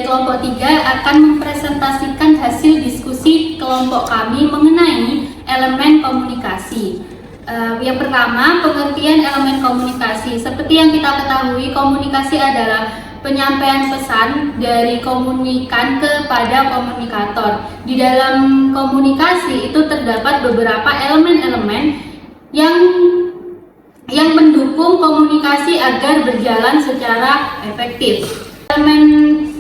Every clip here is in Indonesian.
kelompok 3 akan mempresentasikan hasil diskusi kelompok kami mengenai elemen komunikasi. Yang pertama, pengertian elemen komunikasi. Seperti yang kita ketahui, komunikasi adalah penyampaian pesan dari komunikan kepada komunikator. Di dalam komunikasi itu terdapat beberapa elemen-elemen yang mendukung komunikasi agar berjalan secara efektif. Elemen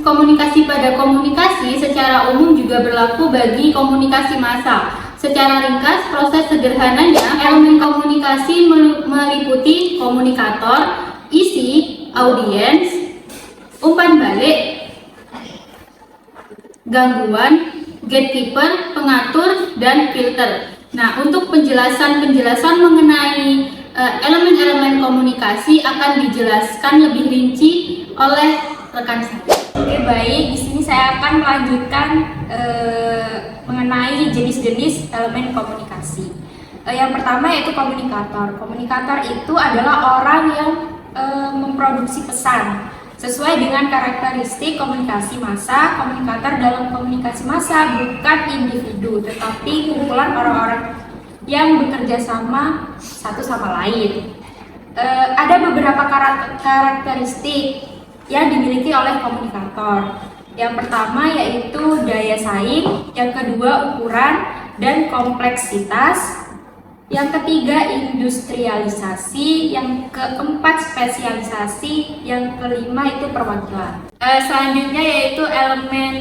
komunikasi pada komunikasi secara umum juga berlaku bagi komunikasi massa. Secara ringkas, proses sederhananya, elemen komunikasi meliputi komunikator, isi, audiens, umpan balik, gangguan, gatekeeper, pengatur, dan filter. Nah, untuk penjelasan mengenai elemen-elemen komunikasi akan dijelaskan lebih rinci oleh rekan saya. Oke, baik. Di sini saya akan melanjutkan mengenai jenis-jenis elemen komunikasi. Yang pertama yaitu komunikator. Komunikator itu adalah orang yang memproduksi pesan sesuai dengan karakteristik komunikasi massa. Komunikator dalam komunikasi massa bukan individu, tetapi kumpulan orang-orang yang bekerja sama satu sama lain. Ada beberapa karakteristik yang dimiliki oleh komunikator. Yang pertama yaitu daya saing, yang kedua ukuran dan kompleksitas, yang ketiga industrialisasi, yang keempat spesialisasi, yang kelima itu perwakilan. Selanjutnya yaitu elemen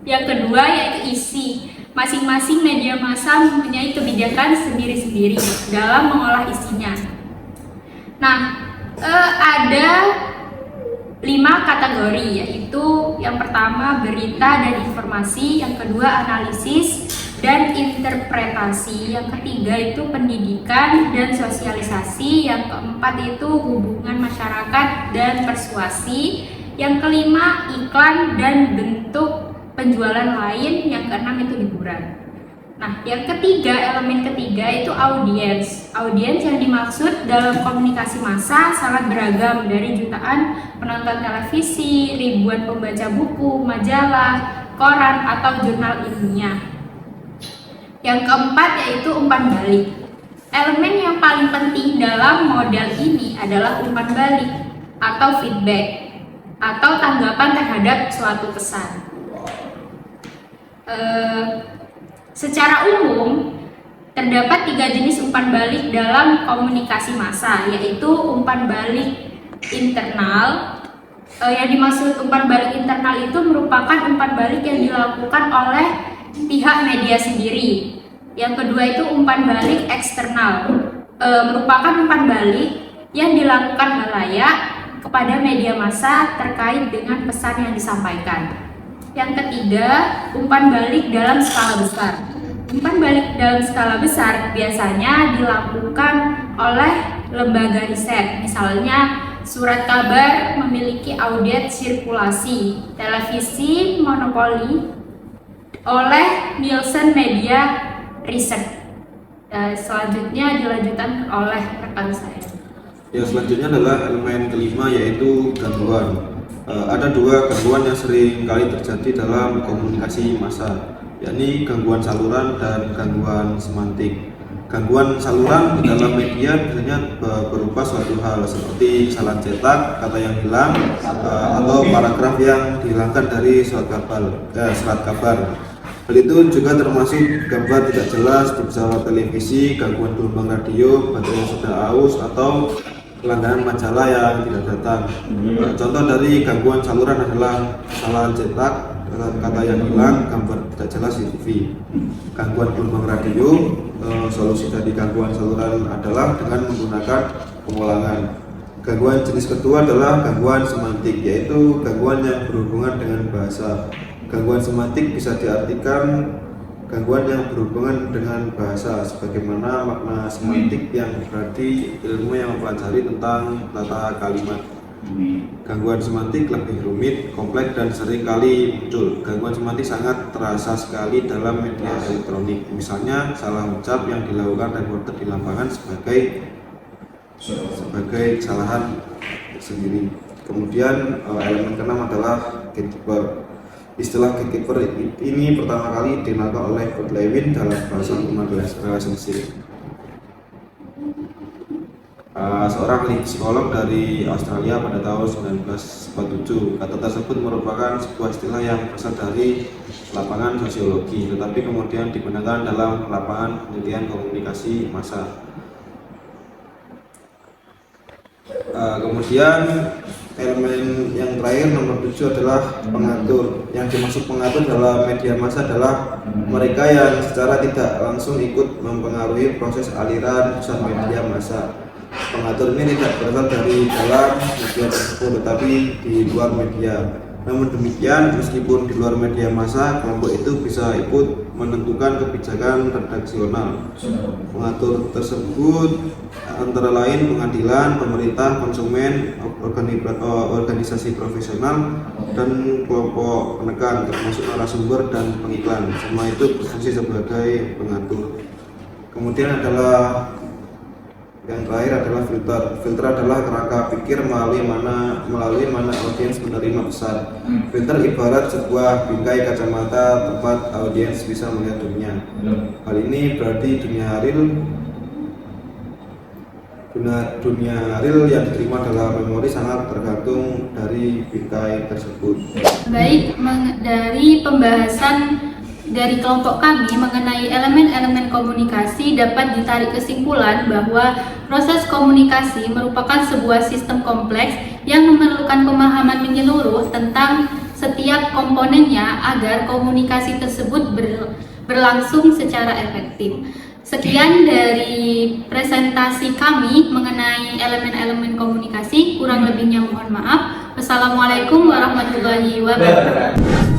yang kedua yaitu isi. Masing-masing media massa mempunyai kebijakan sendiri-sendiri dalam mengolah isinya. Nah, ada 5 kategori, yaitu yang pertama berita dan informasi, yang kedua analisis dan interpretasi, yang ketiga itu pendidikan dan sosialisasi, yang keempat itu hubungan masyarakat dan persuasi, yang kelima iklan dan bentuk penjualan lain, yang keenam itu hiburan. Nah, yang ketiga, elemen ketiga itu audiens. Audiens yang dimaksud dalam komunikasi massa sangat beragam, dari jutaan penonton televisi, ribuan pembaca buku, majalah, koran, atau jurnal ilmiah. Yang keempat yaitu umpan balik. Elemen yang paling penting dalam model ini adalah umpan balik atau feedback atau tanggapan terhadap suatu pesan. Secara umum, terdapat 3 jenis umpan balik dalam komunikasi massa, yaitu umpan balik internal. Yang dimaksud umpan balik internal itu merupakan umpan balik yang dilakukan oleh pihak media sendiri. Yang kedua itu umpan balik eksternal, merupakan umpan balik yang dilakukan halayak kepada media massa terkait dengan pesan yang disampaikan. Yang ketiga, umpan balik dalam skala besar. Umpan balik dalam skala besar biasanya dilakukan oleh lembaga riset. Misalnya, surat kabar memiliki audiens sirkulasi, televisi monopoli oleh Nielsen Media Research. Selanjutnya dilanjutkan oleh rekan saya. Ya, selanjutnya adalah elemen kelima yaitu gangguan. Ada 2 gangguan yang sering kali terjadi dalam komunikasi massa, yakni gangguan saluran dan gangguan semantik. Gangguan saluran di dalam media biasanya berupa suatu hal seperti kesalahan cetak, kata yang hilang, atau paragraf yang dihilangkan dari surat kabar. Hal itu juga termasuk gambar tidak jelas di pesawat televisi, gangguan gelombang radio, baterai yang sudah aus, atau kelangkaan majalah yang tidak datang. Contoh dari gangguan saluran adalah kesalahan cetak, kata yang hilang, gambar tidak jelas di TV. Gangguan gelombang radio, solusi dari gangguan saluran adalah dengan menggunakan pengulangan. Gangguan jenis kedua adalah gangguan semantik, yaitu gangguan yang berhubungan dengan bahasa. Gangguan semantik bisa diartikan gangguan yang berhubungan dengan bahasa, sebagaimana makna semantik yang berarti ilmu yang mempelajari tentang tata kalimat. Gangguan semantik lebih rumit, kompleks, dan sering kali muncul. Gangguan semantik sangat terasa sekali dalam media elektronik. Misalnya, salah ucap yang dilakukan reporter di lapangan sebagai kesalahan sendiri. Kemudian elemen keenam adalah gatekeeper. Istilah gatekeeper ini pertama kali dinamakan oleh Kurt Lewin dalam bahasa Human Relationship. Seorang ahli psikolog dari Australia pada tahun 1947. Kata tersebut merupakan sebuah istilah yang berasal dari lapangan sosiologi, tetapi kemudian digunakan dalam lapangan penelitian komunikasi massa. Kemudian elemen yang terakhir nomor 7 adalah pengatur. Yang dimaksud pengatur dalam media massa adalah mereka yang secara tidak langsung ikut mempengaruhi proses aliran pusat media massa. Pengatur ini tidak berasal dari dalam media tersebut tetapi di luar media. Namun demikian, meskipun di luar media massa, kelompok itu bisa ikut menentukan kebijakan redaksional. Pengatur tersebut antara lain pengadilan, pemerintah, konsumen, organisasi profesional, dan kelompok penekan termasuk narasumber dan pengiklan. Semua itu berfungsi sebagai pengatur. Kemudian adalah yang terakhir adalah filter. Filter adalah kerangka pikir melalui mana audiens menerima pesan. Filter ibarat sebuah bingkai kacamata tempat audiens bisa melihat dunia. Hal ini berarti dunia real yang diterima dalam memori sangat tergantung dari bingkai tersebut. Baik, dari pembahasan dari kelompok kami mengenai elemen-elemen komunikasi dapat ditarik kesimpulan bahwa proses komunikasi merupakan sebuah sistem kompleks yang memerlukan pemahaman menyeluruh tentang setiap komponennya agar komunikasi tersebut berlangsung secara efektif. Sekian dari presentasi kami mengenai elemen-elemen komunikasi, kurang lebihnya mohon maaf. Wassalamualaikum warahmatullahi wabarakatuh.